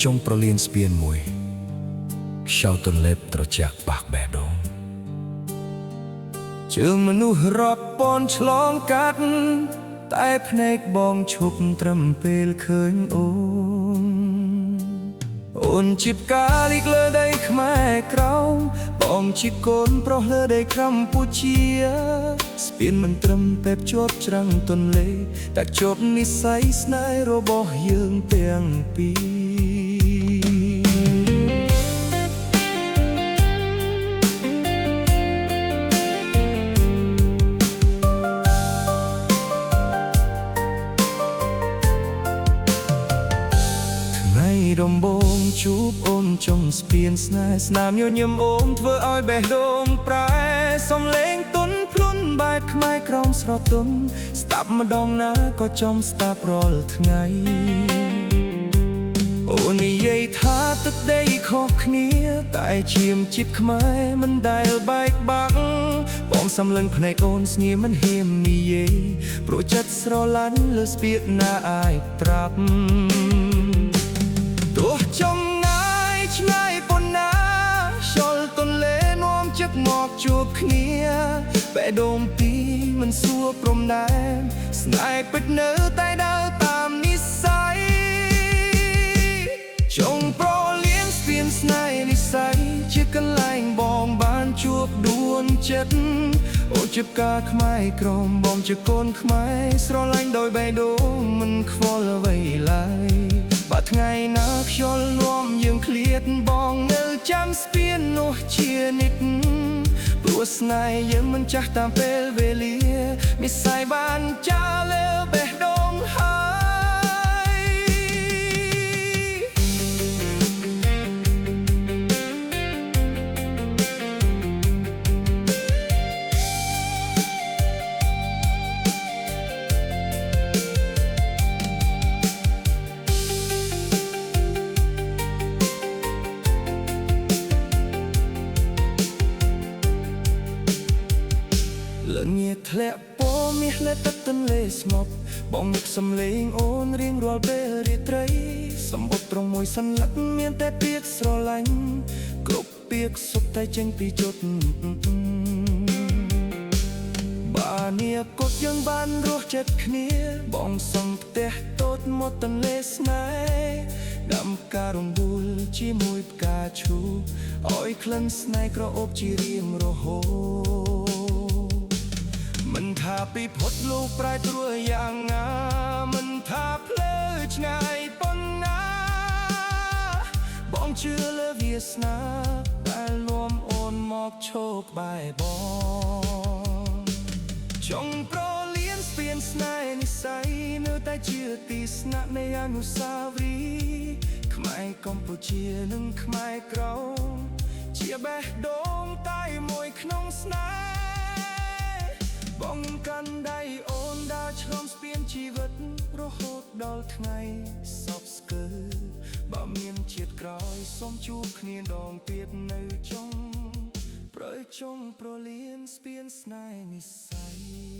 ចុងប្រលានស្ពានមួយខ្យល់ទន្លេបត្រជាក់បាក់បេះដូងជើងមនុស្សរាប់ពាន់ឆ្លងកាត់តែភ្នែកបងឈប់ត្រឹមពេលឃើញអូនជាផ្កាលីកលើដីខ្មែរក្រោមបងជាកូនប្រុសលើដីកម្ពុជាស្ពានមិនត្រឹមតែភ្ជាប់ច្រាំងទន្លេតែភ្ជាប់និស្ស័យស្នេហ៍របស់យើងទាំងពីរដំបងជួបអូនចុងស្ពានស្នេហ៍ស្នាមញញឹមអូនធ្វើឲ្យបេះដូងប្រែសំឡេងទន់ភ្លន់បែបខ្មែរក្រោមស្រទន់ស្ដាប់ម្ដងណាក៏ចំស្ដាប់រាល់ថ្ងៃអូននិយាយថាទឹកដីខុសគ្នាតែជាមជាតិខ្មែរមិនដែលបែកបាក់បងសំឡឹងភ្នែកអូនស្ងៀមមិនហ៊ាននិយាយព្រោះចិត្តស្រឡាញ់លើស្ពានណាអាចត្រាប់ទោះចង់ងាយឆ្ងាយប៉ុណ្ណាខ្យល់ទន្លេនាំចិត្តមកជួបគ្នាបេះដូងពីរមិនសួរព្រំដែនស្នេហ៍ពិតនៅតែដើរតាមនិស្ស័យចុងប្រលានស្ពានស្នេហ៍និស្ស័យជាកន្លែងបងបានជួបដួនចិត្តអូនជាផ្កាខ្មែរក្រមបងជាកូនខ្មែរស្រឡាញ់ដោយបេះដូងមិនខ្វល់អ្វីឡើយបើថ្ងៃណាខ្យល់នាំយើងឃ្លាតបងនៅចាំស្ពាននោះជានិច្ចព្រោះស្នេហ៍យើងមិនចាស់តាមពេលវេលានិស្ស័យបានចាលើបេះដូងហើយល្ងាចធ្លាក់ពណ៌មាសលើទឹកទន្លេស្ងប់បងនឹកសំឡេងអូនរៀងរាល់ពេលរាត្រីសម្បុត្រត្រង់មួយសន្លឹកមានតែពាក្យស្រឡាញ់គ្រប់ពាក្យសុទ្ធតែចេញពីចិត្តបានីកត់យើងបានរស់ចិត្តគ្នាបងសង់ផ្ទះតូចមកទន្លេស្នេហ៍ដាំការំបួលជាមួយផ្កាឈូកឲ្យក្លិនស្នេហ៍ក្រអូបជារៀងរហូតមិនថាពីផុតលោកប្រែត្រួយយ៉ាងណាមិនថាផ្លូវឆ្ងាយប៉ុណ្ណាបងជឿលើវាសនាដែលនាំអូនមកឈរក្បែរបងចុងប្រលានស្ពានស្នេហ៍និស្ស័យនៅតែជាទីស្នាក់នៃអនុស្សាវរីយ៍ខ្មែរកម្ពុជានិងខ្មែរក្រោមជាបេះដូងតែមួយក្នុងស្នេហ៍បងកាន់ដៃអូនដើរឆ្លងស្ពានជីវិតរហូតដល់ថ្ងៃសពស្កើបើមានជាតិក្រោយសូមជួបគ្នាដងទៀតនៅចុងប្រលានស្ពានស្នេហ៍និស្ស័យ